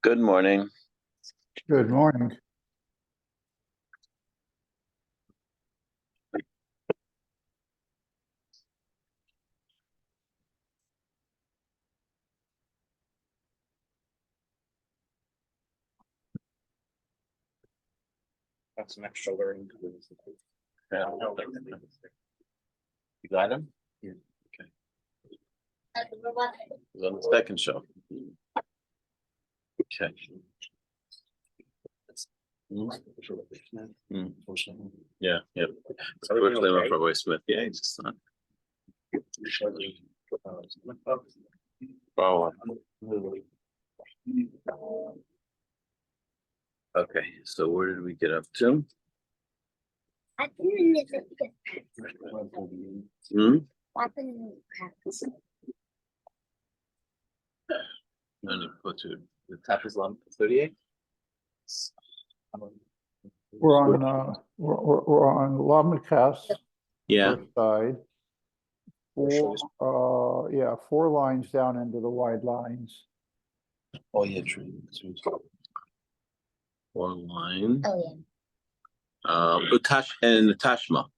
Good morning. Good morning. Got some extra learning. Yeah. You got him? Yeah. Okay. He's on the second show. Okay. Yeah, yeah. Unfortunately, went for Boy Smith. Yeah, he's just not. Oh. Okay, so where did we get up to? No, go to the top is on 38. We're on Lamnikas. Yeah. First side. Four lines down into the wide lines. Oh yeah, true. One line. Oh yeah. Utash and Tashma.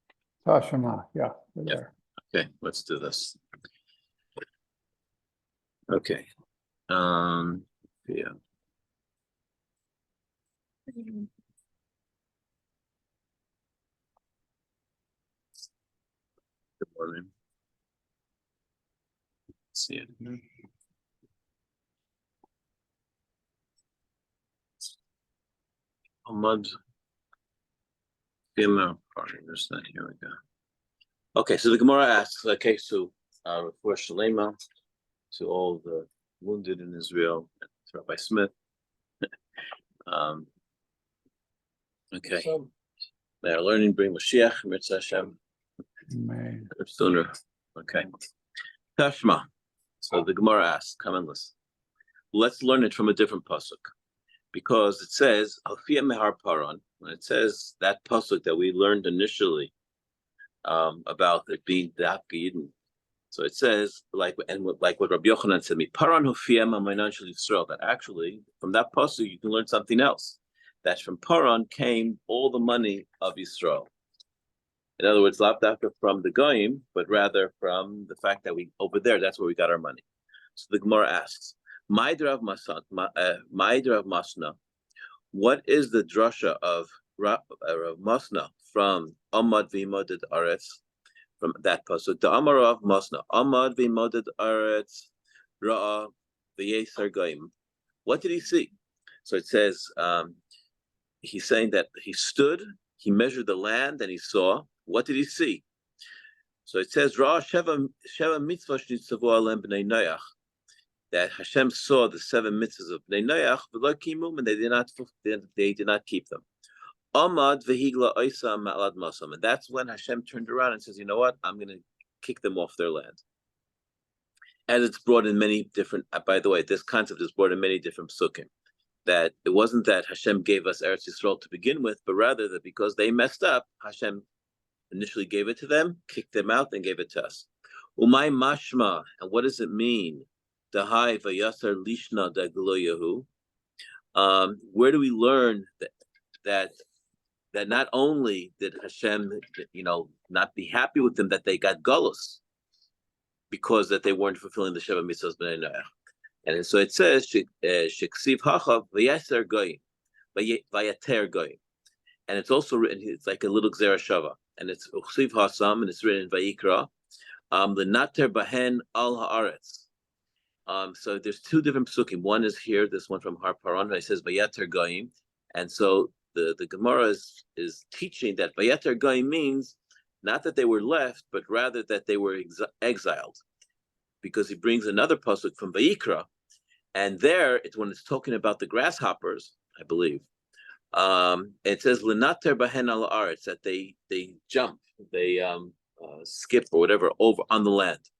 Tashima, yeah, there. Okay, let's do this. Okay. Yeah. Good morning. Let's see it. Ahmad. Female partners. That here we go. Okay, so the Gemara asks, okay, so for Shalema to all the wounded in Israel, Rabbi Smith. Okay. They are learning bring Mashiach, Mitzvah Hashem. Sooner. Okay. Tashma. So the Gemara asks, come and listen. Let's learn it from a different pasuk. Because it says, Alfia Mehar Paran, when it says that pasuk that we learned initially about it being Daf Yidin. So it says, like what Rabbi Yochanan said, Paran Hufia Ma'mainan Shel Yisrael, that actually from that pasuk you can learn something else. That from Paran came all the money of Yisrael. In other words, not from the Goyim, but rather from the fact that we over there, that's where we got our money. So the Gemara asks, Ma'idra of Masna, what is the drasha of Masna from Amad v'Imoded Aretz, from that pasuk? The Amar of Masna, Amad v'Imoded Aretz, Ra'a v'Yeser Goyim. What did he see? So it says, he's saying that he stood, he measured the land, and he saw. What did he see? So it says, Ra'a Sheva Mitzvah Shnitzavu Alem B'nei Noach, that Hashem saw the 7 mitzvahs of Bnei Noach, and they did not keep them. Amad v'higla oisa ma'alad masam, and that's when Hashem turned around and says, you know what? I'm going to kick them off their land. As it's brought in many different. By the way, this concept is brought in many different psukim. That it wasn't that Hashem gave us Eretz Yisrael to begin with, but rather that because they messed up, Hashem initially gave it to them, kicked them out, and gave it to us. Umay mashma, and what does it mean? Dahai vayasar lishna daglo Yahu. Where do we learn that not only did Hashem, not be happy with them that they got galus, because that they weren't fulfilling the Sheva Mitzvahs B'nai Noach. And so it says, Sheksiv Hachav Vayater Goyim, Vayater Goyim. And it's also written, it's like a little Gzera Shava. And it's Uksiv Hasam, and it's written in Vayikra, the Nater Bahen Al Haaretz. So there's 2 different psukim. One is here, this one from Har Paran, it says Vayater Goyim. And so the Gemara is teaching that Vayater Goyim means not that they were left, but rather that they were exiled. Because he brings another pasuk from Vayikra, and there it's when it's talking about the grasshoppers, I believe. It says Lenater Bahen Al Aretz, that they jump, they skip or whatever over on the land.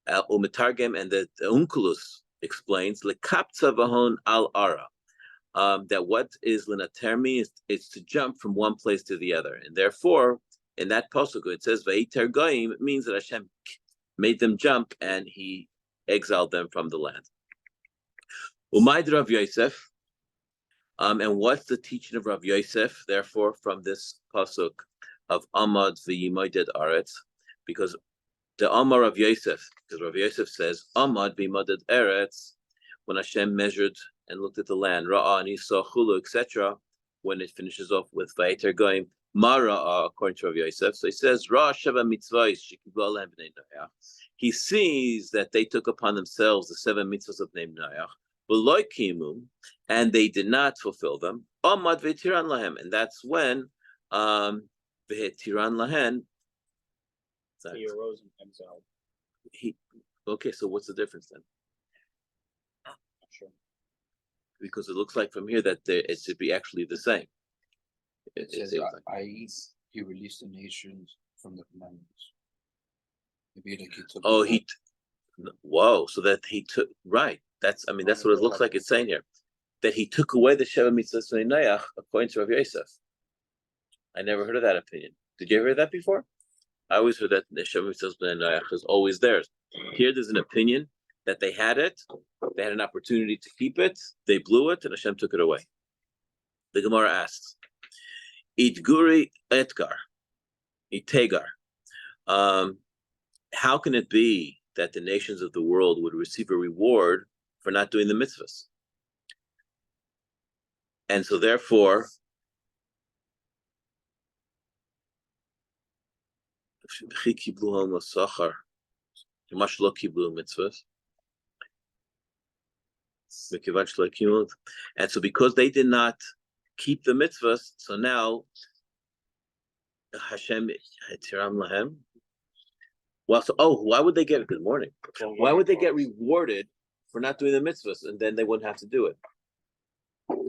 Umetargem, and the Unculus explains Lekaptza Vahon Al Ara, that what is Lenater means it's to jump from one place to the other, and therefore in that pasuk it says Vayiter Goyim, it means that Hashem made them jump, and he exiled them from the land. Umayd Rav Yosef, And what's the teaching of Rav Yosef, therefore, from this pasuk of Amad v'yimayded aretz? Because the Amar of Yosef, because Rav Yosef says, Amad v'yimayded aretz, when Hashem measured and looked at the land, Ra'ah and he saw Chulu, etc., when it finishes off with Vayter going, Mara, according to Rav Yosef. So he says, Ra Sheva mitzvahs shekiblu alehem b'nei Noach. He sees that they took upon themselves the 7 mitzvahs of Bnei Noach, v'lo kimu, and they did not fulfill them. Amad v'tiran lahem, and that's when v'tiran lahem. He arose and exiled. Okay, so what's the difference then? Not sure. Because it looks like from here that it should be actually the same. It says, i.e., he released the nations from the commandments. Maybe like he took. Whoa! So that he took right. That's what it looks like it's saying here. That he took away the Sheva Mitzvahs Bnei Noach according to Rav Yosef. I never heard of that opinion. Did you ever hear that before? I always heard that the Sheva Mitzvahs Bnei Noach is always theirs. Here, there's an opinion that they had it, they had an opportunity to keep it, they blew it, and Hashem took it away. The Gemara asks, Itguri Etgar, Itegar. How can it be that the nations of the world would receive a reward for not doing the mitzvahs? And so therefore, and so because they did not keep the mitzvahs, so now Hashem Tiram Lahem. Well, so why would they get good morning? Why would they get rewarded for not doing the mitzvahs and then they wouldn't have to do it?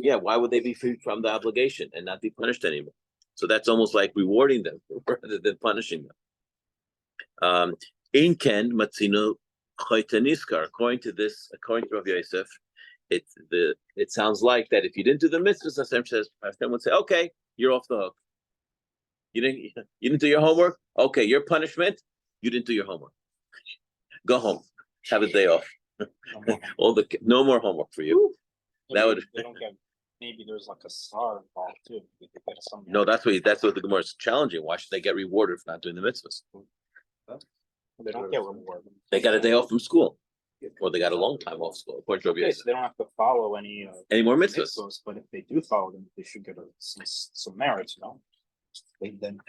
Yeah, why would they be free from the obligation and not be punished anymore? So that's almost like rewarding them rather than punishing them. In Ken Matzino Chaytaniskar, according to Rav Yosef, it sounds like that if you didn't do the mitzvahs, Hashem would say, okay, you're off the hook. You didn't do your homework? Okay, your punishment, you didn't do your homework. Go home. Have a day off. No more homework for you. They don't get, maybe there's like a star involved too. No, that's what the Gemara is challenging. Why should they get rewarded for not doing the mitzvahs? They don't get rewarded. They got a day off from school. Or they got a long time off school. Okay, so they don't have to follow any more mitzvahs. But if they do follow them, they should get some merits, Then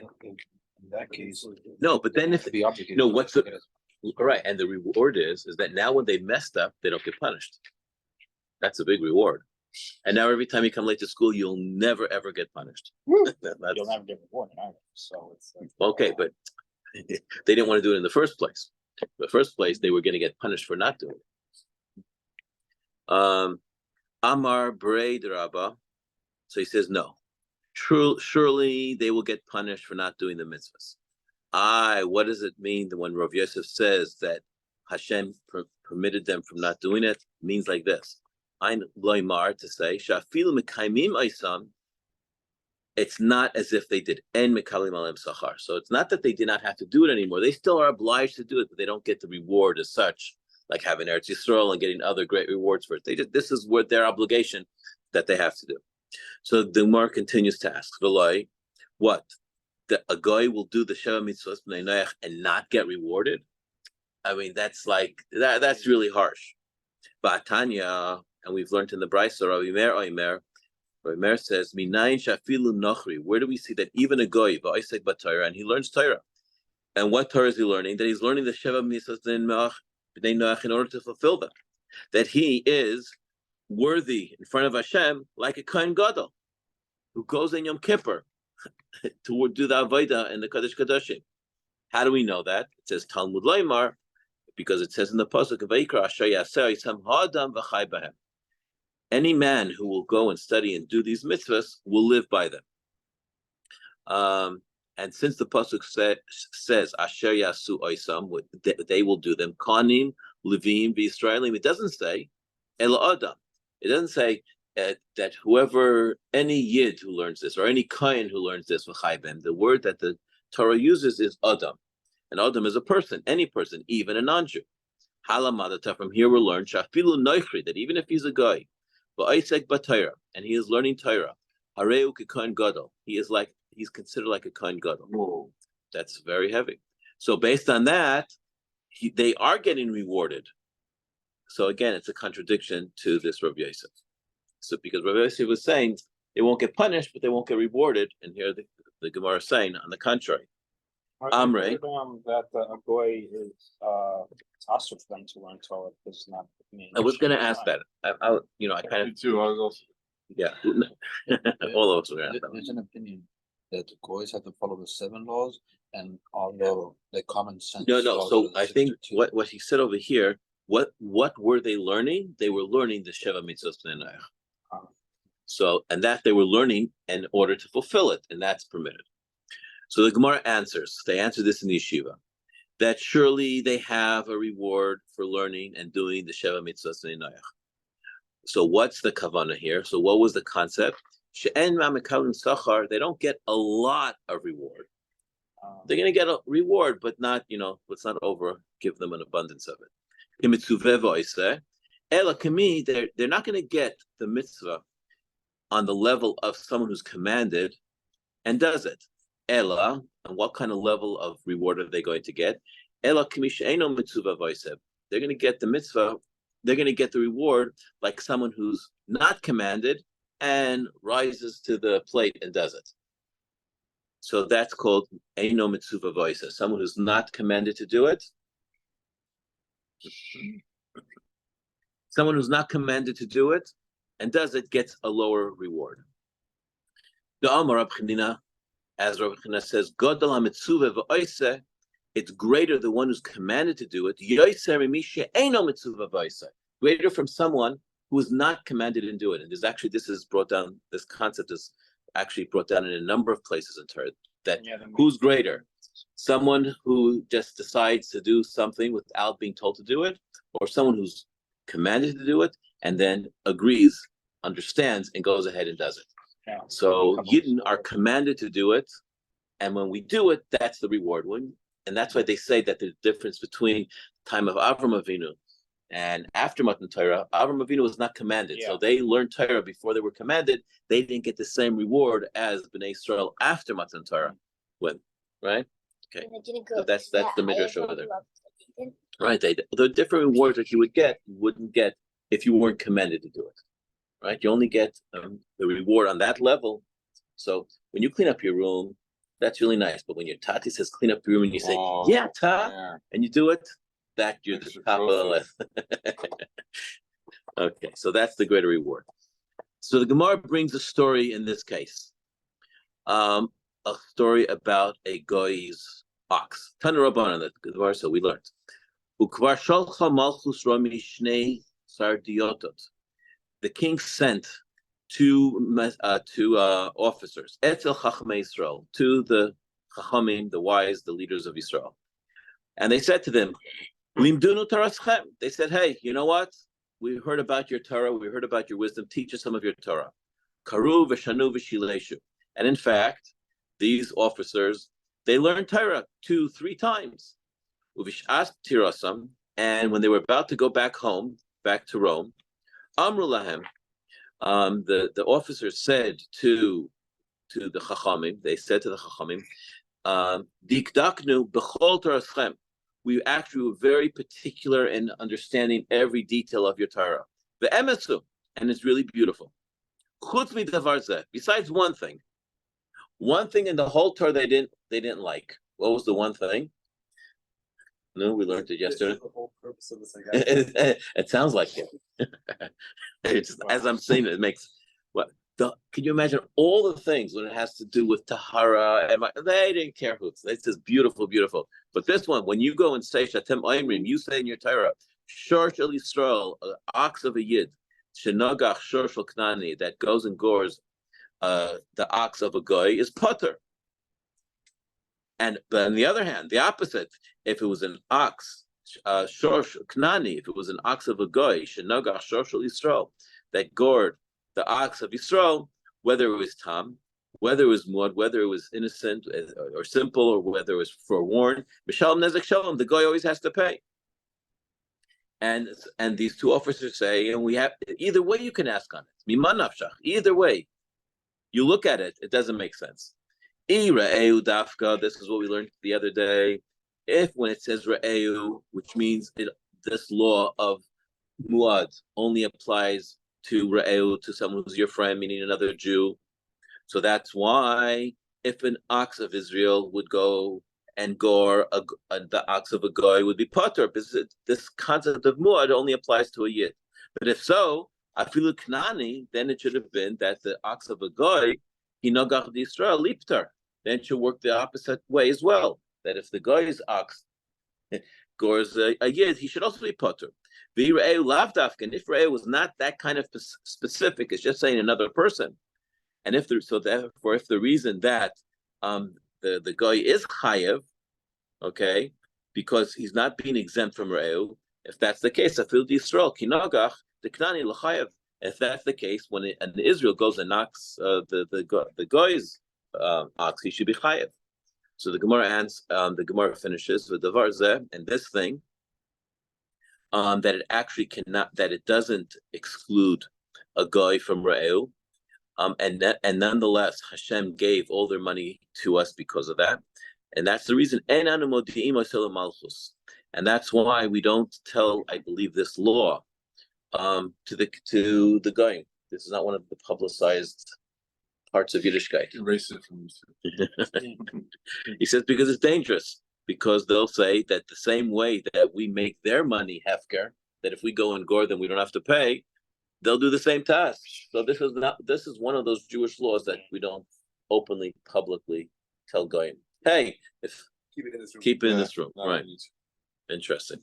in that case, no, but then if be obligated. No, what's the right? And the reward is that now when they messed up, they don't get punished. That's a big reward. And now every time you come late to school, you'll never ever get punished. You'll never get rewarded either. So it's like, okay, but they didn't want to do it in the first place. In the first place, they were going to get punished for not doing it. Amar Braid Rabba. So he says no. Surely they will get punished for not doing the mitzvahs. What does it mean when Rav Yosef says that Hashem permitted them from not doing it? It means like this. Ein loymar, to say, shafilu mekaimim aisam, it's not as if they did en mekalim alem sachar. So it's not that they did not have to do it anymore. They still are obliged to do it, but they don't get the reward as such, like having Eretz Yisrael and getting other great rewards for it. This is what their obligation that they have to do. So the Gemara continues to ask, V'lai, what? That a guy will do the Sheva Mitzvahs Bnei Noach and not get rewarded? I mean, that's like that's really harsh. Ba'atanya, and we've learned in the Brisa, Rav Meir says, Minayin shafilu nochri. Where do we see that even a goy va'isek b'Torah, and he learns Torah? And what Torah is he learning? That he's learning the Sheva Mitzvahs Bnei Noach in order to fulfill them. That he is worthy in front of Hashem like a Kohen Gadol who goes in Yom Kippur to do the Avodah and the Kadosh Kadoshim. How do we know that? It says Talmud Loimar, because it says in the pasuk of Vayikra, Asher Yaseh Yisam Ha'adam V'chai B'hem. Any man who will go and study and do these mitzvahs will live by them. And since the pasuk says Asher Yasu Oisam, they will do them. Kanim, Levim, V'Yisraelim. It doesn't say Ela Adam. It doesn't say that whoever, any Yid who learns this, or any Kain who learns this, V'chai B'hem. The word that the Torah uses is Adam. And Adam is a person, any person, even a non-Jew. Halamadata, from here we learn, Shafilu Noichri, that even if he's a guy, and he is learning Torah. Hareu k'kohen gadol. He's considered like a kohen gadol. Whoa. That's very heavy. So based on that, they are getting rewarded. So again, it's a contradiction to this Rav Yosef. So because Rav Yosef was saying they won't get punished, but they won't get rewarded, and here the Gemara is saying on the contrary. Amrei. That a goy is it's also for them to learn Torah because not. I was going to ask that. I kind of too. I was also. Yeah. All of us were going to ask that. There's an opinion that the goys have to follow the 7 laws, and although the common sense. No. So I think what he said over here, what were they learning? They were learning the Sheva Mitzvot Nenach. So, and that they were learning in order to fulfill it, and that's permitted. So the Gemara answers. They answer this in the yeshiva, that surely they have a reward for learning and doing the Sheva Mitzvot Nenach. So what's the kavanah here? So what was the concept? She'en ma'mekalim sachar. They don't get a lot of reward. They're going to get a reward, but not, let's not give them an abundance of it. They're not going to get the mitzvah on the level of someone who's commanded and does it. Ela, and what kind of level of reward are they going to get? Ela they're going to get the mitzvah, they're going to get the reward like someone who's not commanded and rises to the plate and does it. So that's called Eino Mitzuva Voisa, someone who's not commanded to do it. Someone who's not commanded to do it and does it gets a lower reward. The Amar Rab Chanina, as Rab Chanina says, Godal HaMitzuva Voisa, it's greater the one who's commanded to do it. Yoiser Misha Eino Mitzuva Voisa, greater from someone who is not commanded to do it. And this concept is actually brought down in a number of places in Torah, that who's greater? Someone who just decides to do something without being told to do it, or someone who's commanded to do it and then agrees, understands, and goes ahead and does it. Yeah. So Yidden are commanded to do it, and when we do it, that's the reward. And that's why they say that the difference between time of Avram Avinu and after Matan Torah, Avram Avinu was not commanded. So they learned Torah before they were commanded. They didn't get the same reward as Bnei Israel after Matan Torah. Right? Okay. So that's the midrash over there. Right. The different rewards that you wouldn't get if you weren't commanded to do it. Right? You only get the reward on that level. So when you clean up your room, that's really nice. But when your tati says clean up your room and you say, and you do it, that you're the top of the list. Okay, so that's the greater reward. So the Gemara brings a story in this case, a story about a goy's ox. Tana Rabbanan, the Gemara, so we learned. Ukvar shalcha malchus rami shnei sardiotot. The king sent two officers, etzel chachmei Yisrael, to the chachamim, the wise, the leaders of Yisrael, and they said to them, Limdunu taraschem. They said, hey, you know what? We heard about your Torah. We heard about your wisdom. Teach us some of your Torah. Karu v'shanu v'shileshu. And in fact, these officers, they learned Torah 2-3 times. Uvish'as tirasam. And when they were about to go back home, back to Rome, Amru lahem, the officers said to the Chachamim, they said to the Chachamim, Dikdaknu b'chol taraschem. We actually were very particular in understanding every detail of your Torah. The emetzu, and it's really beautiful. Chutz midavar zeh, besides one thing in the whole Torah they didn't like. What was the one thing? No, we learned it yesterday. The whole purpose of this, it sounds like it. As I'm saying it makes what. Can you imagine all the things when it has to do with Tahara? They didn't care who. It's just beautiful, beautiful. But this one, when you go and say Shatem Oimrim, you say in your Torah, Shor Shel Yisrael, ox of a Yid, Shenagach Shor Shel Knani, that goes and gores the ox of a goy, is Potter. And but on the other hand, the opposite, if it was an ox, Shor Shel Knani, if it was an ox of a goy, Shenagach Shor Shel Yisrael, that gored the ox of Yisrael, whether it was tam, whether it was mud, whether it was innocent or simple, or whether it was forewarned, Mishalom Nezek Shalom, the guy always has to pay. And these two officers say, and we have either way you can ask on it. Miman nafshach. Either way, you look at it, it doesn't make sense. Ra'eu dafka. This is what we learned the other day. If when it says ra'eu, which means this law of muad only applies to ra'eu, to someone who's your friend, meaning another Jew. So that's why if an ox of Israel would go and gore the ox of a goy would be potter, because this concept of muad only applies to a yid. But if so, afilu knani, then it should have been that the ox of a goy, hinogach d'Yisrael liptar, then it should work the opposite way as well. That if the goy's ox gores a yid, he should also be potter. V'ira'eu lavdafkin, if ra'eu was not that kind of specific, it's just saying another person. And if the reason that the guy is chayev, okay, because he's not being exempt from reu, if that's the case, afil d'Yisrael kinagach deknani l'chayev. If that's the case, when an Israel goes and knocks the guy's ox, he should be chayev. So the Gemara finishes with davar zeh, and this thing that it actually cannot, that it doesn't exclude a guy from reu. And nonetheless, Hashem gave all their money to us because of that, and that's the reason. And that's why we don't tell, I believe, this law to the goyim. This is not one of the publicized parts of Yiddishkeit. Erase it from He says because it's dangerous. Because they'll say that the same way that we make their money hefker, that if we go and gore them, we don't have to pay. They'll do the same task. So this is one of those Jewish laws that we don't openly, publicly tell goyim, hey, keep it in this room. Right. Interesting.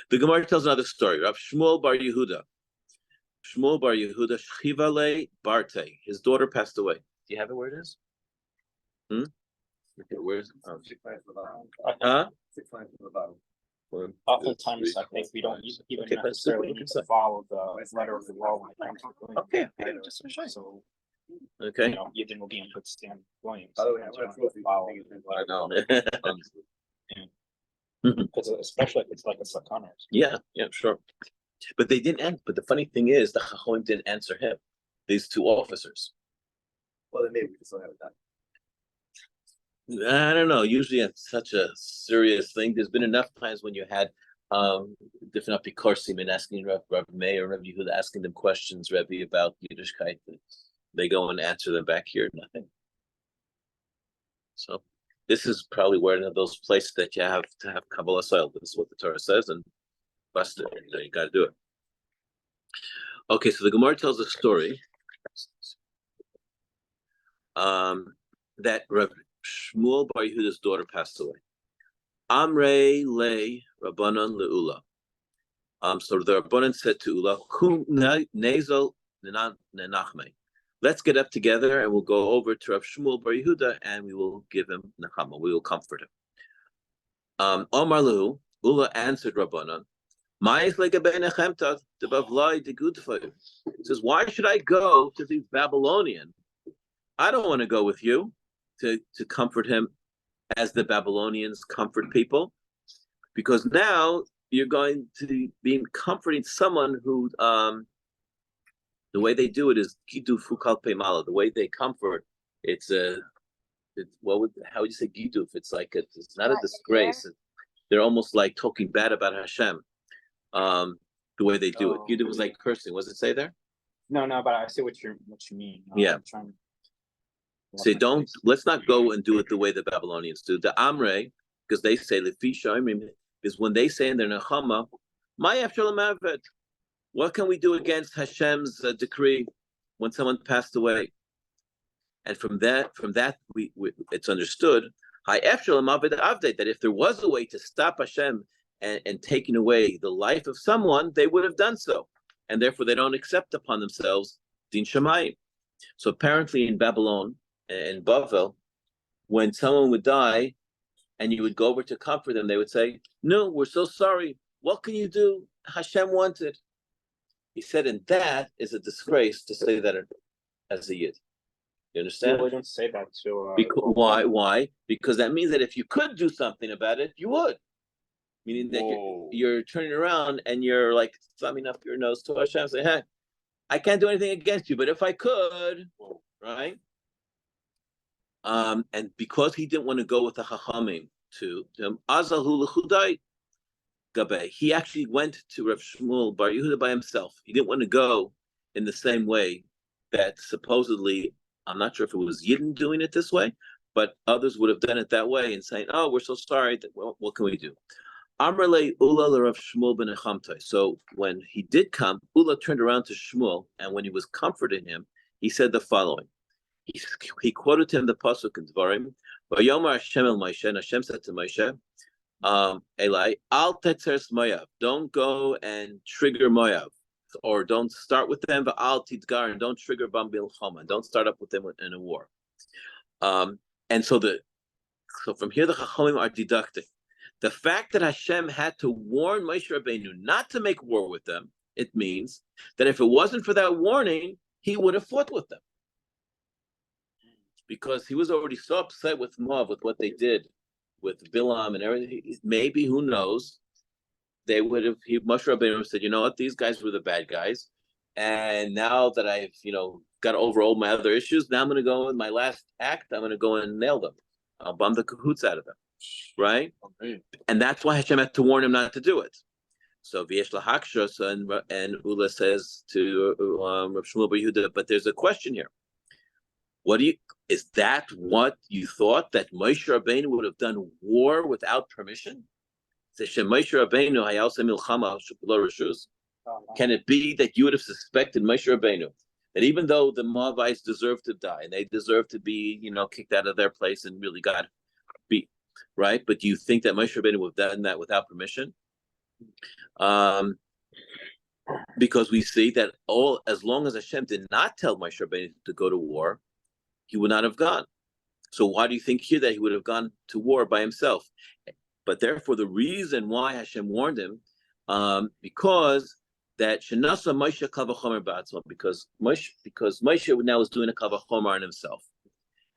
The Gemara tells another story. Rav Shmuel bar Yehuda, Shchivale Barte. His daughter passed away. Do you have it where it is? Okay, where is it? Huh? Oftentimes, I think we don't even necessarily need to follow the letter of the law when it comes to Okay. So, Okay. Yidden will be in good stand going. By the way, I know. Because especially if it's like a sakana. Yeah, sure. But they didn't answer. But the funny thing is, the Chacham didn't answer him. These two officers. Well, then maybe we just don't have it done. I don't know. Usually, it's such a serious thing. There's been enough times when you had different apikorsim and asking Rav Meir or Rav Yehuda asking them questions, Rebbe, about Yiddishkeit. They go and answer them back here. Nothing. So this is probably one of those places that you have to have Kabbalah soil. This is what the Torah says, and bust it. You got to do it. Okay, so the Gemara tells a story that Rav Shmuel bar Yehuda's daughter passed away. Amrei le Rabbanan leula. So the Rabbanan said to Ula, Kum nezel nenachme. Let's get up together and we'll go over to Rav Shmuel bar Yehuda and we will give him nechama. We will comfort him. Omar lehu, Ula answered Rabbanan, he says, why should I go to these Babylonians? I don't want to go with you to comfort him as the Babylonians comfort people, because now you're going to be comforting someone who the way they do it is gidu fukal peimala. The way they comfort, how would you say giduf? It's like it's not a disgrace. They're almost like talking bad about Hashem. The way they do it. Giduf was like cursing. Was it say there? No, but I see what you mean. Yeah. Say let's not go and do it the way the Babylonians do. The Amre, because they say Lefi Shomrim, is when they say in their Nechama, Ma'yaf Shalom Aved. What can we do against Hashem's decree when someone passed away? And from that, we it's understood Ha'ef Shalom Aved Avde, that if there was a way to stop Hashem and taking away the life of someone, they would have done so, and therefore they don't accept upon themselves Din Shamayim. So apparently in Babylon, in Bavel, when someone would die and you would go over to comfort them, they would say, no, we're so sorry. What can you do? Hashem wanted. He said, and that is a disgrace to say that as a Yid. You understand? No, we don't say that to... Why? Because that means that if you could do something about it, you would. meaning that you're turning around and you're like thumbing up your nose to Hashem, saying, "Hey, I can't do anything against you, but if I could, right?" And because he didn't want to go with the Chachamim to Azahu l'chudai gabe, he actually went to Rav Shmuel Bar Yehuda by himself. He didn't want to go in the same way that supposedly, I'm not sure if it was Yidden doing it this way, but others would have done it that way and saying, "Oh, we're so sorry. Well, what can we do?" Amrle Ula Rav Shmuel ben Echamtai. So when he did come, Ula turned around to Shmuel, and when he was comforting him, he said the following. He quoted him the pasuk in Dvarim. Vayomar Hashem el Moshe, and Hashem said to Moshe, Eli, al tetzeres Moav. Don't go and trigger Moav, or don't start with them. But al tidgar, and don't trigger bam bilchama. Don't start up with them in a war. And so from here the Chachamim are deducting the fact that Hashem had to warn Moshe Rabbeinu not to make war with them. It means that if it wasn't for that warning, he would have fought with them, because he was already so upset with Moab, with what they did with Bilam and everything. Maybe, who knows, they would have, Moshe Rabbeinu said, "You know what, these guys were the bad guys, and now that I've, got over all my other issues, now I'm going to go in my last act, I'm going to go and nail them. I'll bum the cahoots out of them." Right? And that's why Hashem had to warn him not to do it. So V'yesh lahaksha, and Ula says to Rav Shmuel Bar Yehuda, but there's a question here. Is that what you thought, that Moshe Rabbeinu would have done war without permission? Can it be that you would have suspected Moshe Rabbeinu that even though the Moabites deserved to die and they deserved to be, kicked out of their place and really got beat, right? But do you think that Moshe Rabbeinu would have done that without permission? Because we see that as long as Hashem did not tell Moshe Rabbeinu to go to war, he would not have gone. So why do you think here that he would have gone to war by himself? But therefore, the reason why Hashem warned him, because that Shenasa Moshe Kavachomer Ba'atzma, because Moshe now was doing a Kavachomer on himself,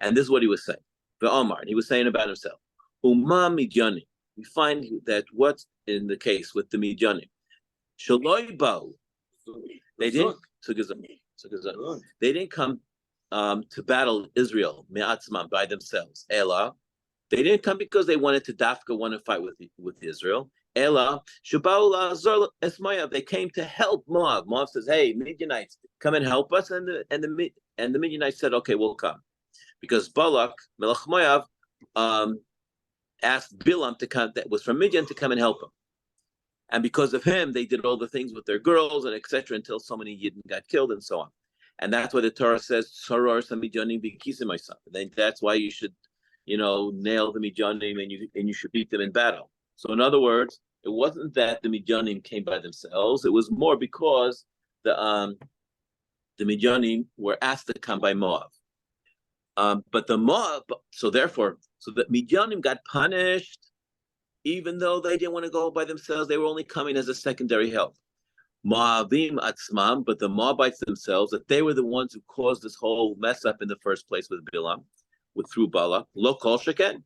and this is what he was saying. Ve'omar, and he was saying about himself. Uma Midyani. We find that what's in the case with the Midyani, Shaloi Ba'u, they didn't. They didn't come to battle Israel me'atzman, by themselves. Ela, they didn't come because they wanted to fight with Israel. Ela shabau la'azor es Moav, they came to help Moab. Moab says, "Hey, Midianites, come and help us," and the Midianites said, "Okay, we'll come," because Balak Melech Moav asked Bilam to come, that was from Midian, to come and help him, and because of him, they did all the things with their girls and etc. until so many Yidden got killed and so on. And that's why the Torah says, "Soror samidyanim b'kisim myself." Then that's why you should, nail the midyanim and you should beat them in battle. So in other words, it wasn't that the midyanim came by themselves; it was more because the midyanim were asked to come by Moab. But the Moab, so the midyanim got punished, even though they didn't want to go by themselves. They were only coming as a secondary help. Moabim atzmam, but the Moabites themselves, that they were the ones who caused this whole mess up in the first place with Bilam, through Balak, lo kol sheken,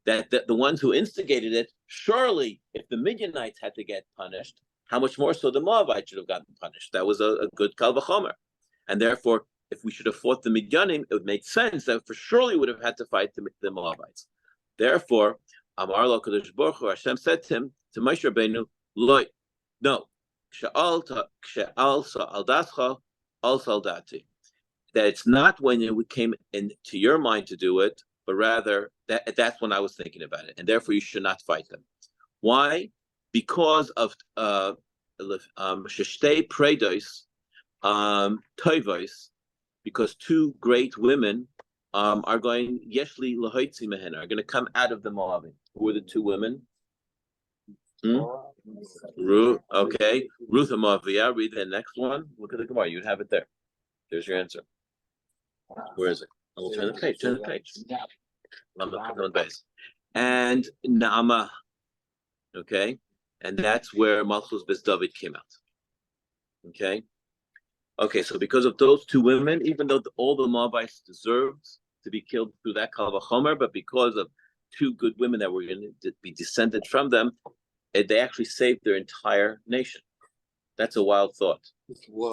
that the ones who instigated it, surely if the Midianites had to get punished, how much more so the Moabites should have gotten punished. That was a good kal v'chomer. And therefore, if we should have fought the Midianim, it would make sense that for surely would have had to fight the Moabites. Therefore, Amar lo Kadosh Baruch Hu, Hashem said to him, to Moshe Rabbeinu, no. That it's not when it came into your mind to do it, but rather that's when I was thinking about it, and therefore you should not fight them. Why? Because of Shtei Predos Toivos, because two great women are going Yeshli Lahoitzi Mehen, are going to come out of the Moabim. Who are the two women? Ruth, okay. Ruth and Moaviyah. Read the next one. Look at the Gemara. You'd have it there. There's your answer. Where is it? I will turn the page. On base. And Naama. Okay. And that's where Malchus Bes David came out. Okay. Okay. So because of those two women, even though all the Moabites deserved to be killed through that Kal Vachomer, but because of two good women that were going to be descended from them, they actually saved their entire nation. That's a wild thought.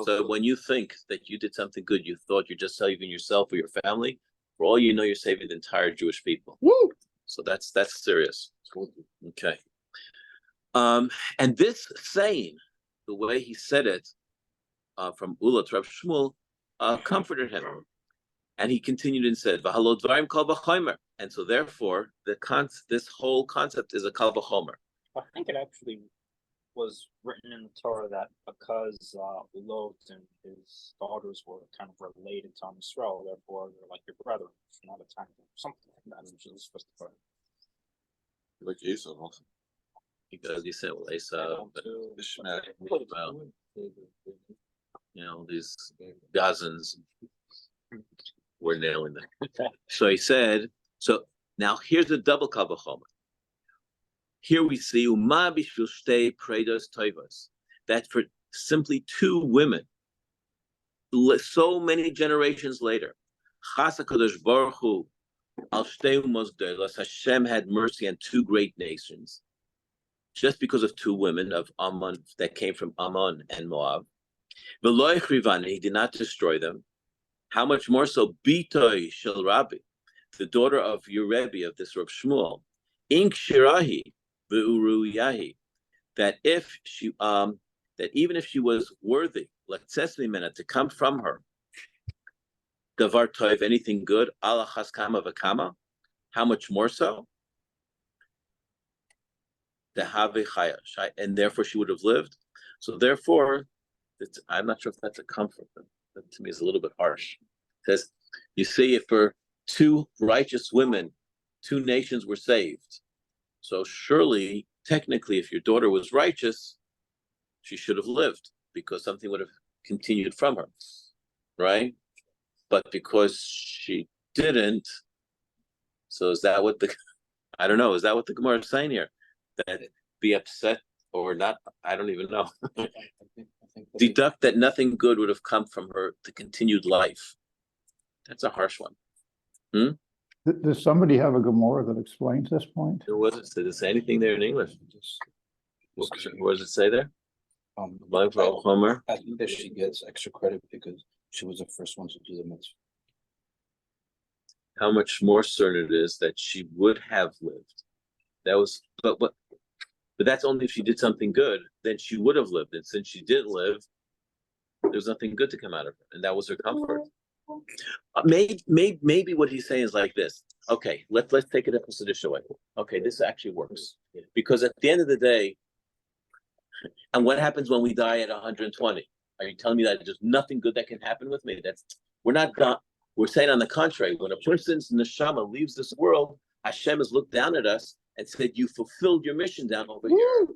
So when you think that you did something good, you thought you're just saving yourself or your family. For all you know, you're saving the entire Jewish people. Woo! So that's serious. Okay. And this saying, the way he said it, from Ula to Rav Shmuel, comforted him. And he continued and said, "V'halo dvarim kal v'chomer." And so therefore, this whole concept is a kal v'chomer. I think it actually was written in the Torah that because Lot and his daughters were kind of related to Israel, therefore they're like your brother, not a time, something like that. Which is supposed to be like Esau also. Because he said, well, Esau, Ishmael. These Gazans were nailing them. So he said, so now here's a double kal v'chomer. Here we see Uma bishvil shtei preidos tovos, that for simply two women, so many generations later, Chas HaKadosh Baruch Hu al shtei umos gdolos, Hashem had mercy on two great nations, just because of two women of Ammon that came from Ammon and Moab. V'lo ichrivan, he did not destroy them. How much more so, Bitoi shel Rabbi, the daughter of your Rebbe, of this Rav Shmuel, Ink Shirahi, V'uruyahi, that if she, that even if she was worthy, Letzes mimena, to come from her, Davar Tov, anything good, Allah Chaskama V'kama, how much more so? The Have Chaya, and therefore she would have lived. So therefore, I'm not sure if that's a comfort. That to me is a little bit harsh. It says, you see, if for two righteous women, two nations were saved. So surely, technically, if your daughter was righteous, she should have lived because something would have continued from her, right? But because she didn't, so is that what I don't know, is that what the Gemara is saying here? That be upset or not, I don't even know. I think Deduct that nothing good would have come from her to continued life. That's a harsh one. Does somebody have a Gemara that explains this point? There wasn't. Did it say anything there in English? What does it say there? Homer. I think that she gets extra credit because she was the first one to do the mitzvah. How much more certain it is that she would have lived. That was, but that's only if she did something good. Then she would have lived, and since she didn't live, there's nothing good to come out of her, and that was her comfort. Maybe what he's saying is like this. Okay, let's take it a position away. Okay, this actually works because at the end of the day, and what happens when we die at 120? Are you telling me that there's nothing good that can happen with me? We're not done. We're saying on the contrary, when a person's neshama leaves this world, Hashem has looked down at us and said, "You fulfilled your mission down over here,"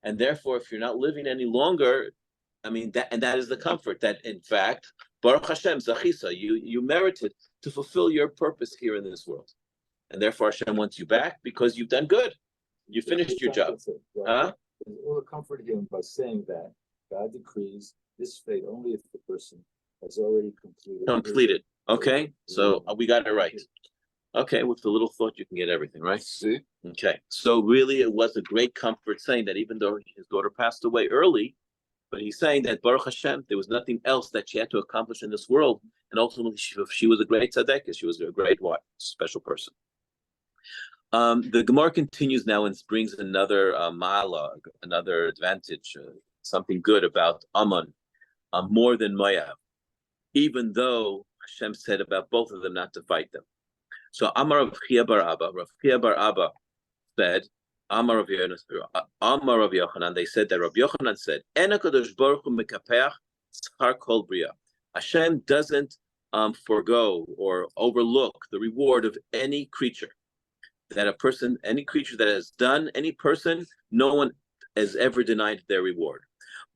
and therefore, if you're not living any longer, I mean that is the comfort that in fact. Baruch Hashem, Zachisa, you merited to fulfill your purpose here in this world. And therefore Hashem wants you back because you've done good. You finished your job. Huh? All the comfort him by saying that God decrees this fate only if the person has already completed. Okay, so we got it right. Okay, with a little thought you can get everything, right? See? Okay, so really it was a great comfort saying that even though his daughter passed away early, but he's saying that Baruch Hashem, there was nothing else that she had to accomplish in this world, and ultimately she was a great tzaddikas. She was a great special person. The Gemara continues now and brings another ma'ala, another advantage, something good about Ammon, more than Moab, even though Hashem said about both of them not to fight them. So Amar Rav Chia bar Abba said, Amar Rav Yochanan, they said that Rav Yochanan said, En HaKadosh Baruch Hu mekapeach tzchar kol bria. Hashem doesn't forego or overlook the reward of any creature. That any creature that has done, any person, no one has ever denied their reward.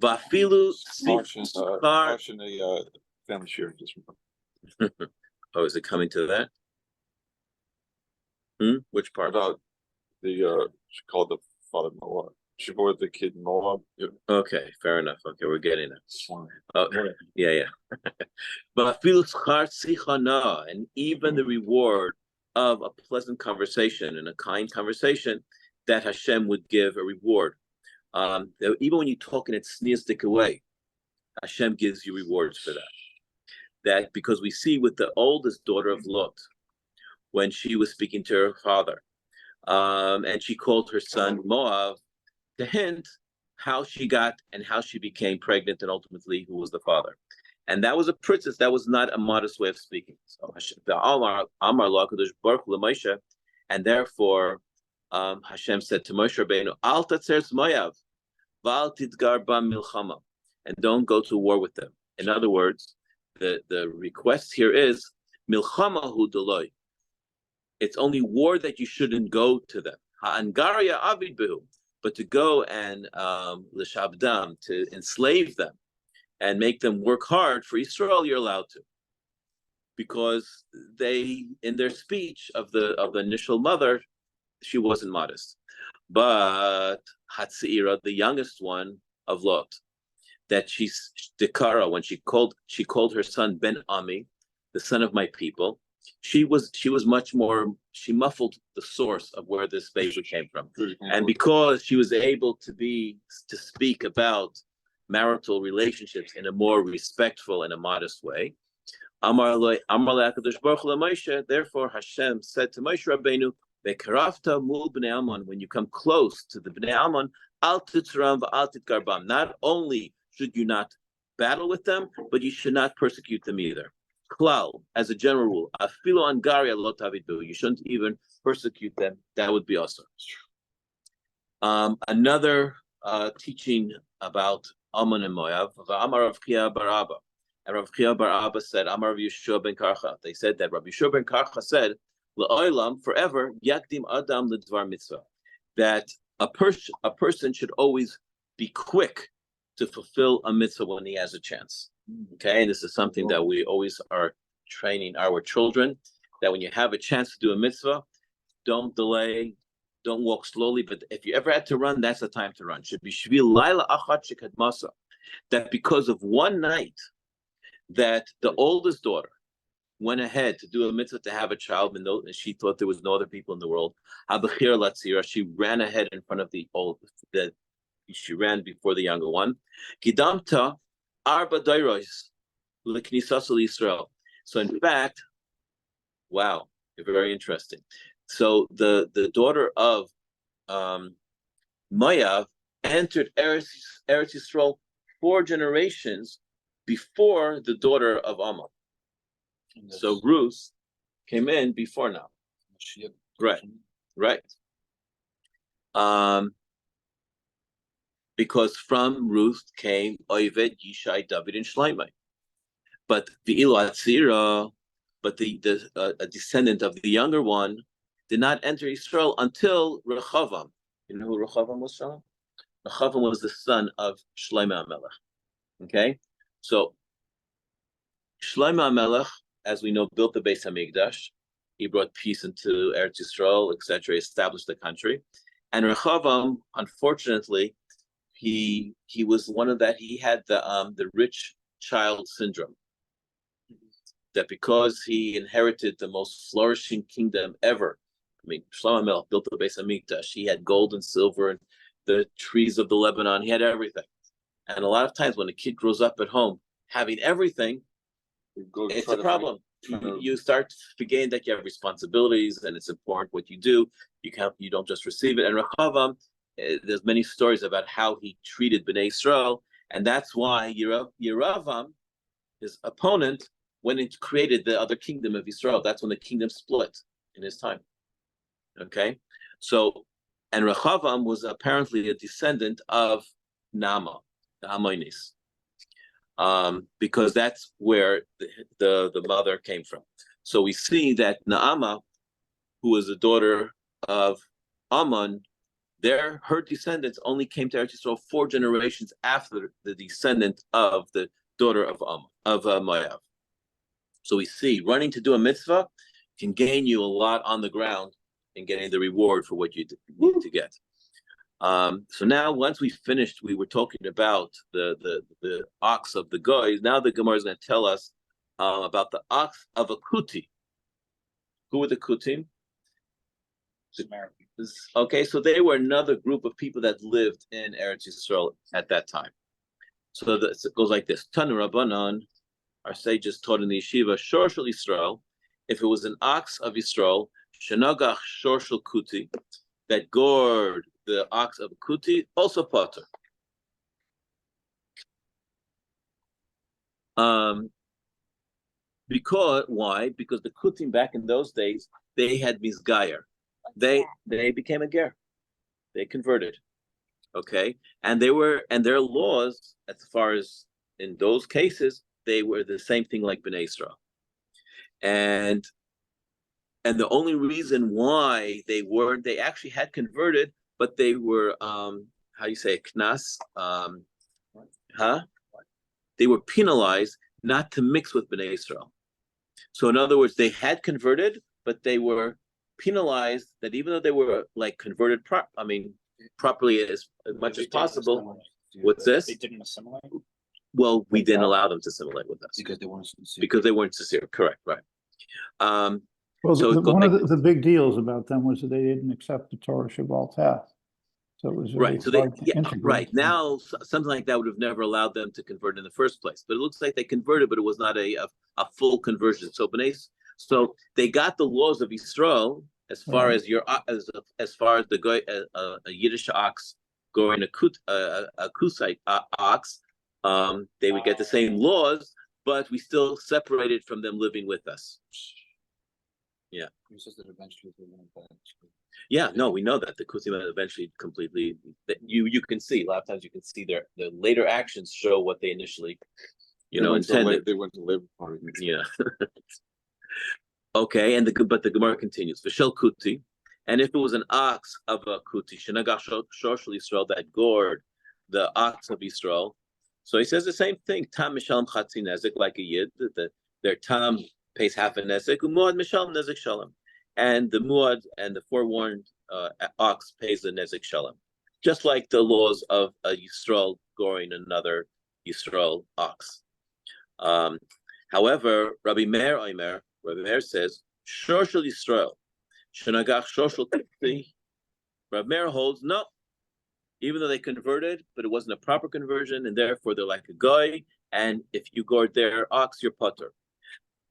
Vafilu Function a family share. Oh, is it coming to that? Which part? About she called the father Moab. She bore the kid Moab. Okay, fair enough. Okay, we're getting it. Oh, yeah. But and even the reward of a pleasant conversation and a kind conversation that Hashem would give a reward. Even when you talk in a tzniistic way, Hashem gives you rewards for that. That because we see with the oldest daughter of Lot, when she was speaking to her father, and she called her son Moab to hint how she got and how she became pregnant and ultimately who was the father. And that was a princess. That was not a modest way of speaking. So and therefore Hashem said to Moshe Rabbeinu, Al tatzeres Moav, Val tidgar ba milchama, and don't go to war with them. In other words, the request here is milchama hu deloy. It's only war that you shouldn't go to them. Ha'angaria avid behu, but to go and l'shabdam, to enslave them and make them work hard for Israel, you're allowed to, because they, in their speech of the initial mother, she wasn't modest. But Hatzeira, the youngest one of Lot, that she's Dekara, when she called her son Ben Ami, the son of my people, she was much more, she muffled the source of where this baby came from. And because she was able to speak about marital relationships in a more respectful and a modest way, therefore Hashem said to Moshe Rabbeinu, when you come close to the Bnei Ammon, not only should you not battle with them, but you should not persecute them either. Klal, as a general rule, you shouldn't even persecute them. That would be awesome. Another teaching about Ammon and Moab, Amar Rav Chia bar Abba. And Rav Chia bar Abba said, Amar Rav Yeshua ben Karcha. They said that Rav Yeshua ben Karcha said, L'olam, forever, yakdim adam l'dvar mitzvah, that a person should always be quick to fulfill a mitzvah when he has a chance. Okay, and this is something that we always are training our children, that when you have a chance to do a mitzvah, don't delay, don't walk slowly, but if you ever had to run, that's the time to run. Should be shvil laila achat shekadmasa, that because of one night that the oldest daughter went ahead to do a mitzvah to have a child, and she thought there was no other people in the world. Habachir latzira, she ran ahead in front of she ran before the younger one. Kidamta arba dairos l'knisas Yisrael. So in fact, wow, very interesting. So the daughter of Moav entered Eretz Yisrael 4 generations before the daughter of Ammon. So Ruth came in before now. Right. Because from Ruth came Oved, Yishai, David, and Shlomo. But the Atzira, but a descendant of the younger one, did not enter Israel until Rechavam. You know who Rechavam was, Shalom? Rechavam was the son of Shlomo HaMelech. Okay? So Shlomo HaMelech, as we know, built the Beis Hamikdash. He brought peace into Eretz Yisrael, etc., established the country. And Rechavam, unfortunately, he was one of that. He had the rich child syndrome. That because he inherited the most flourishing kingdom ever. I mean, Shlomo HaMelech built the Beis Hamikdash. He had gold and silver and the trees of the Lebanon. He had everything. And a lot of times when a kid grows up at home having everything, it's a problem. You start forgetting that you have responsibilities and it's important what you do. You don't just receive it. And Rechavam, there's many stories about how he treated Bnei Israel, and that's why Yeravam, his opponent, went and created the other kingdom of Israel. That's when the kingdom split in his time. Okay, so and Rechavam was apparently a descendant of Nama, the Ammonis. Because that's where the mother came from. So we see that Naama, who was the daughter of Ammon, her descendants only came to Eretz Yisrael 4 generations after the descendant of the daughter of Moav. So we see running to do a mitzvah can gain you a lot on the ground in getting the reward for what you need to get. So now, once we finished, we were talking about the ox of the goy. Now the Gemara is going to tell us about the ox of a kuti. Who were the kutim? Samaritans. Okay, so they were another group of people that lived in Eretz Yisrael at that time. So it goes like this: Tanu Rabbanan, our sages taught in the yeshiva, Shorshel Yisrael, if it was an ox of Yisrael, Shenagach Shorshel Kuti, that gored the ox of Kuti, also potter. Because why? Because the Kutim back in those days, they had misgayer. They became a ger. They converted. Okay, and their laws, as far as in those cases, they were the same thing like Bnei Israel. And the only reason why they actually had converted, but they were how you say knas, they were penalized not to mix with Bnei Israel. So in other words, they had converted, but they were penalized that even though they were like converted properly as much as possible. What's this? They didn't assimilate. Well, we didn't allow them to assimilate with us Because they weren't sincere. because they weren't sincere. Correct, right? Well, So one of the big deals about them was that they didn't accept the Torah Shabbal Taf. So it was right. So hard to integrate right them. now something like that would have never allowed them to convert in the first place. But it looks like they converted, but it was not a full conversion. So they got the laws of Yisrael as far Right. as as far as the guy a Yiddish ox going a Kusite ox, they would get the same laws, but we still separated from them living with us. Yeah. It's just that eventually they went back. Yeah, no, we know that the Kusim eventually completely. You can see a lot of times you can see their later actions show what they initially, intended. They went to live. Yeah. Okay, but the Gemara continues. V'shel kuti, and if it was an ox of a kuti, shenagach shoshel Yisrael, that gored the ox of Yisrael. So he says the same thing. Tam mishalem chatzi nezik, like a yid. Their tam pays half a nezik. Umuad mishalem nezik shalom, and the muad and the forewarned ox pays the nezik shalom, just like the laws of a Yisrael goring another Yisrael ox. However, Rabbi Meir says, Shorshel Yisrael, Shenagach Shorshel Kuti. Rabbi Meir holds no, even though they converted, but it wasn't a proper conversion, and therefore they're like a goy. And if you gored their ox, you're potter.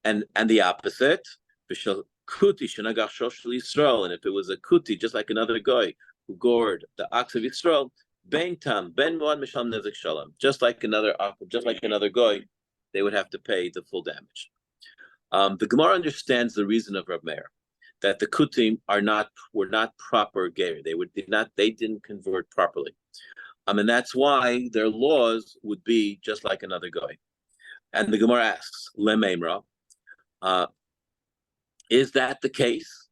And the opposite, V'shel Kuti Shenagach Shorshel Yisrael, and if it was a Kuti, just like another goy who gored the ox of Yisrael, Ben Tam Ben Moad Misham Nezik Shalom, just like another goy, they would have to pay the full damage. The Gemara understands the reason of Rab Meir, that the Kutim were not proper ger. They didn't convert properly. And that's why their laws would be just like another guy. And the Gemara asks, Lemeimra, is that the case?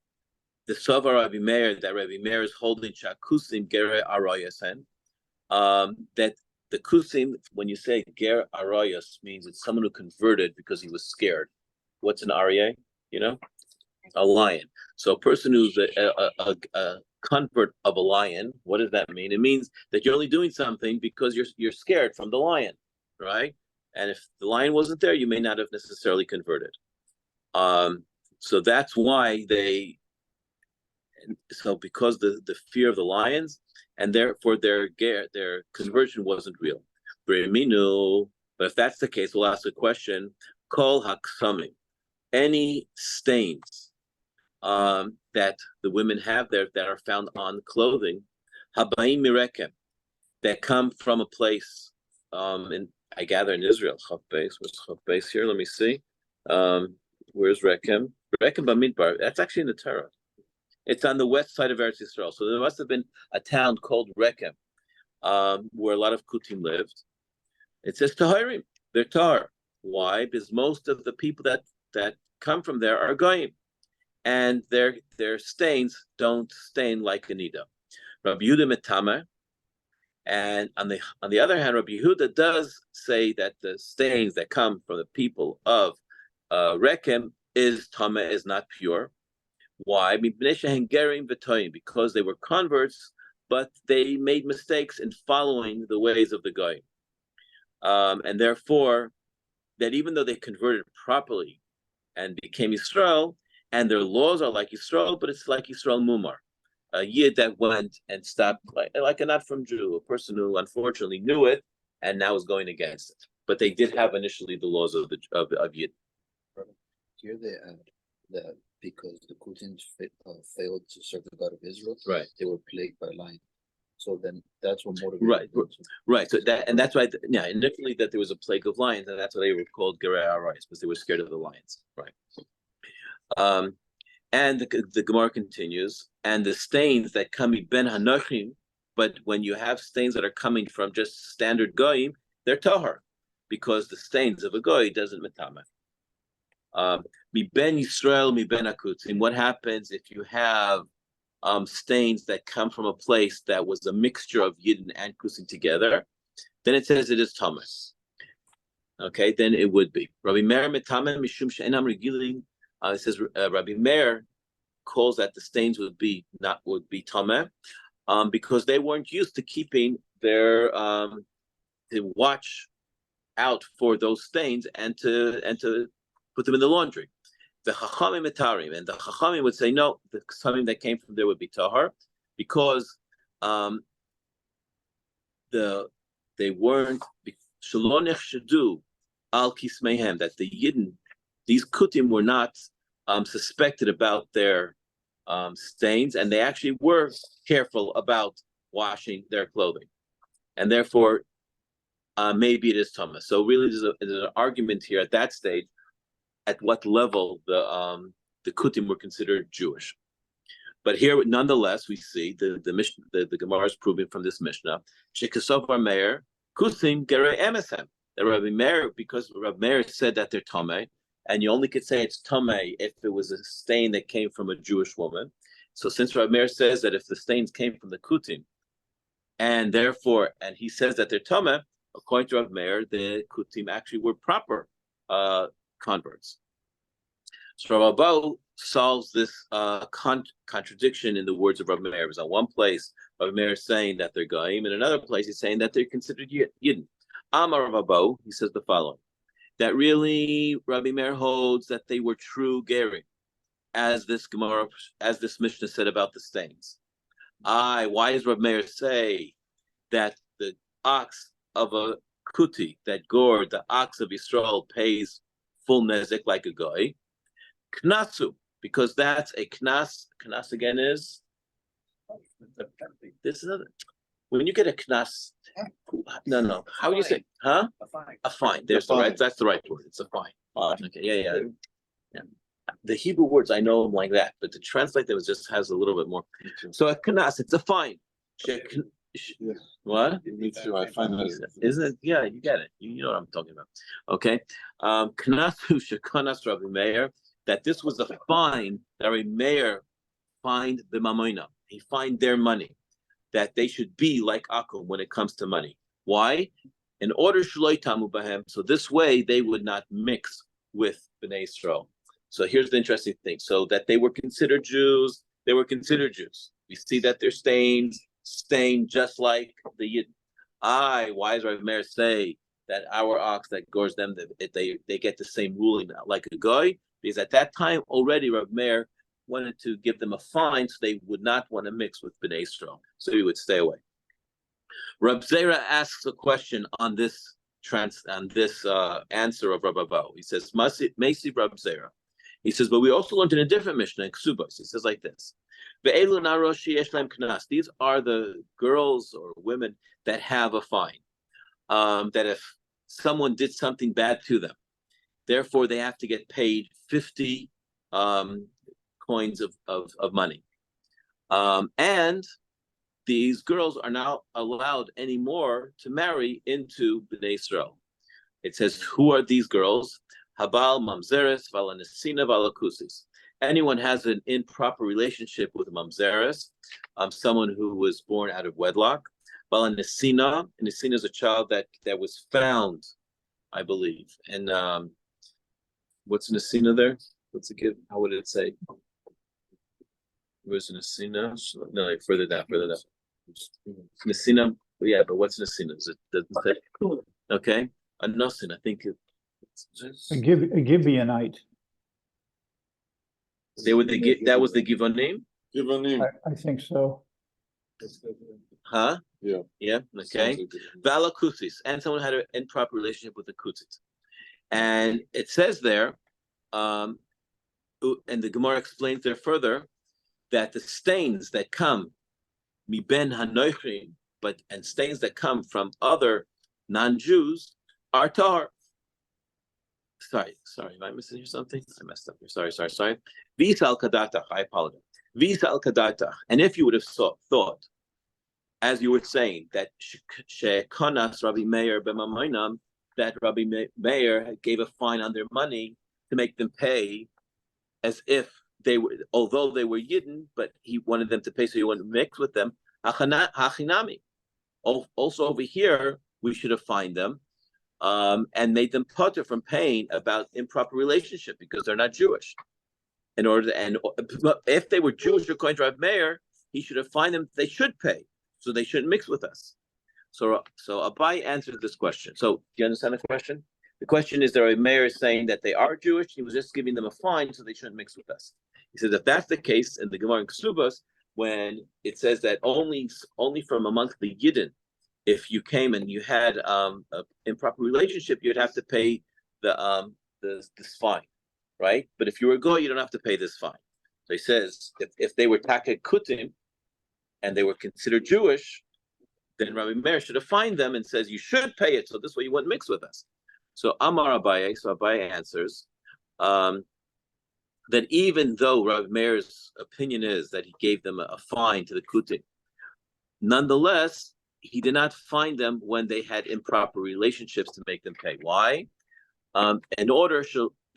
The Sovar Rabbi Meir, that Rabbi Meir is holding Shakusim Gere Arayasen, that the Kusim, when you say Ger Arayas, means it's someone who converted because he was scared. What's an Aryeh? A lion. So a person who's a convert of a lion, what does that mean? It means that you're only doing something because you're scared from the lion, right? And if the lion wasn't there, you may not have necessarily converted. So that's why because the fear of the lions, and therefore their conversion wasn't real. But if that's the case, we'll ask a question: Kol haksamim, any stains that the women have there that are found on clothing, habayim mirekem, that come from a place I gather in Israel. Where's Chavbeis here? Let me see. Where's Rekem? Rekem Bamidbar. That's actually in the Torah. It's on the west side of Eretz Yisrael. So there must have been a town called Rekem, where a lot of Kutim lived. It says Tahirim. They're Tar. Why? Because most of the people that come from there are Goyim, and their stains don't stain like Anida. Rabbi Yehuda Metame, and on the other hand, Rabbi Yehuda does say that the stains that come from the people of Rekem is not pure. Why? Because they were converts, but they made mistakes in following the ways of the Goyim, and therefore, that even though they converted properly and became Yisrael, and their laws are like Yisrael, but it's like Yisrael Mumar. a yid that went and stopped, like a not from Jew, a person who unfortunately knew it and now is going against it. But they did have initially the laws of yid. Here that because the Kutins failed to serve the God of Israel, right? They were plagued by lions. So then that's what motivated right. So that's why, initially that there was a plague of lions, and that's why they were called Gerei Arayis, because they were scared of the lions, right? And the Gemara continues, and the stains that come ben hanochim, but when you have stains that are coming from just standard goyim, they're tahar, because the stains of a goy doesn't metame. Mi ben Yisrael, mi ben akutzim. What happens if you have stains that come from a place that was a mixture of Yidden and Kusim together? Then it says it is Thomas. Okay, then it would be. Rabbi Meir metame mishum she'enam regilim. It says Rabbi Meir calls that the stains would be tameh, because they weren't used to keeping their to watch out for those stains and to put them in the laundry. The Chachamim metarim, and the Chachamim would say no, the something that came from there would be tahar, because they weren't shalonech shadu al kismehem, that the Yidden, these kutim were not suspected about their stains, and they actually were careful about washing their clothing, and therefore maybe it is Thomas. So really there's an argument here at that stage at what level the kutim were considered Jewish. But here, nonetheless, we see the Gemara is proving from this Mishnah, Shekasov Meir Kusim Gerei Emesem, that Rabbi Meir, because Rabbi Meir said that they're Tameh, and you only could say it's Tameh if it was a stain that came from a Jewish woman. So since Rabbi Meir says that if the stains came from the kutim, and therefore, and he says that they're Tameh, according to Rabbi Meir, the kutim actually were proper converts. So Rabbi Abba solves this contradiction in the words of Rabbi Meir. It was on one place, Rabbi Meir is saying that they're Goyim, in another place he's saying that they're considered Yidden. Amar Rabbi Abba, he says the following, that really Rabbi Meir holds that they were true Gerim, as this Gemara, as this Mishnah said about the stains. Why does Rabbi Meir say that the ox of a kuti, that gored, the ox of Yisrael, pays full nezek like a goy? Knasu, because that's a knas. Knas again is this is when you get a knas. No. How would you say? Huh? A fine. A fine. There's the right. That's the right word. It's a fine. Okay. Yeah. The Hebrew words I know them like that, but to translate them just has a little bit more. So a knas, it's a fine. What? Me too. I find that isn't it? Yeah, you get it. You know what I'm talking about. Okay. Knasu shekanas Rabbi Meir, that this was a fine that Rabbi Meir fined the mamoina. He fined their money, that they should be like Akum when it comes to money. Why? In order shloi tamu bahem, so this way they would not mix with Bnei Yisrael. So here's the interesting thing. So that they were considered Jews, they were considered Jews. We see that their stained just like the Yidden. Why does Rav Meir say that our ox that gores them, they get the same ruling like a goy? Because at that time already Rav Meir wanted to give them a fine, so they would not want to mix with Bnei Yisrael, so he would stay away. Rab Zera asks a question on this answer of Rab Abba. He says, Masi Rab Zera. He says, but we also learned in a different Mishnah in Ksubos. He says like this. These are the girls or women that have a fine. That if someone did something bad to them, therefore they have to get paid 50 coins of money. And these girls are not allowed anymore to marry into Bnei Yisrael. It says, who are these girls? Habal, Mamzeres, Valanesina, Valakusis. Anyone has an improper relationship with a Mamzeres, someone who was born out of wedlock. Valanesina, and Nesina is a child that was found, I believe. And what's Nesina there? What's it give? How would it say? Where's Nesina? No, further down. Nesina, yeah, but what's Nesina? Does it say? Okay. A Nosin, I think a Gibeonite. that was the Givonim? I think so. Huh? Yeah. Yeah, okay. Vala kusis, and someone had an improper relationship with the kutzit. And it says there, and the Gemara explains there further, that the stains that come mi ben hanoichim, and stains that come from other non-Jews are tar. Sorry, am I missing here something? I messed up here. Sorry. Visa al kadata, I apologize. Visa al kadata, and if you would have thought, as you were saying, that shekonas Rabbi Meir b'mamaynam, that Rabbi Meir gave a fine on their money to make them pay, as if they were, although they were Yidden, but he wanted them to pay, so he wouldn't mix with them. Hachinami. Also over here, we should have fined them, and made them putter from paying about improper relationship because they're not Jewish. In order to, and if they were Jewish according to Rabbi Meir, he should have fined them. They should pay, so they shouldn't mix with us. So Abai answered this question. So do you understand the question? The question is that Rabbi Meir is saying that they are Jewish. He was just giving them a fine, so they shouldn't mix with us. He says if that's the case in the Gemara in Ksubas, when it says that only from amongst the Yidden, if you came and you had an improper relationship, you'd have to pay this fine, right? But if you were a goy, you don't have to pay this fine. So he says if they were takeh kutim and they were considered Jewish, then Rabbi Meir should have fined them and says you should pay it, so this way you wouldn't mix with us. So Amar Abaye, so Abaye answers that even though Rabbi Meir's opinion is that he gave them a fine to the kutim, nonetheless, he did not fine them when they had improper relationships to make them pay. Why? In order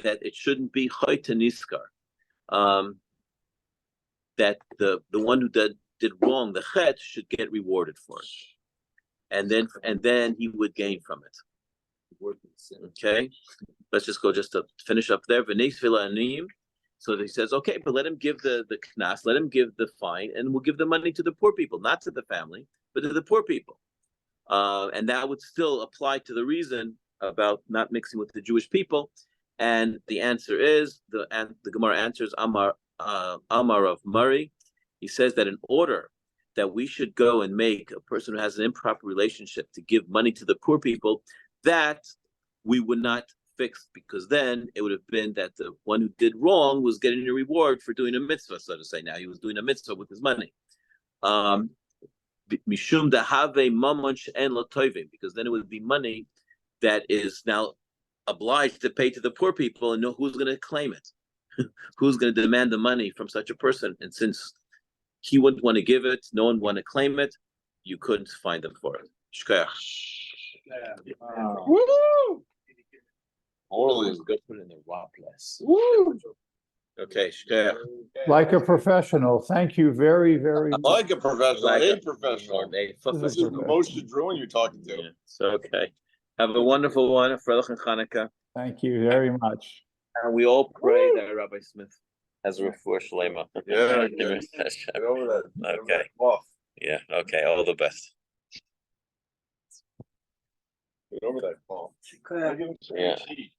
that it shouldn't be chayta niskar, that the one who did wrong, the chet, should get rewarded for it, and then he would gain from it. Okay, let's just go to finish up there. So he says, okay, but let him give the knas, let him give the fine, and we'll give the money to the poor people, not to the family, but to the poor people. And that would still apply to the reason about not mixing with the Jewish people. And the answer is, the Gemara answers, Amar of Murray. He says that in order that we should go and make a person who has an improper relationship to give money to the poor people, that we would not fix, because then it would have been that the one who did wrong was getting a reward for doing a mitzvah, so to say. Now he was doing a mitzvah with his money. Mishum dahave mamon she'en lo tovim, because then it would be money that is now obliged to pay to the poor people, and know who's going to claim it, who's going to demand the money from such a person. And since he wouldn't want to give it, no one want to claim it, you couldn't find them for it. Shkoyach. Woo! Always go put it in the raw place. Woo! Okay, shkoyach. Like a professional. Thank you very, very much. Like a professional, a professional. This This is the most Druin you're talking to. Yeah, so okay. Have a wonderful one, Freilich and Chanukah. Thank you very much. And we all pray that Rabbi Smith has a refuah shlema. Yeah, get over that. Okay. Off. Yeah, okay, all the best. Get over that, Paul. Yeah. Stinky.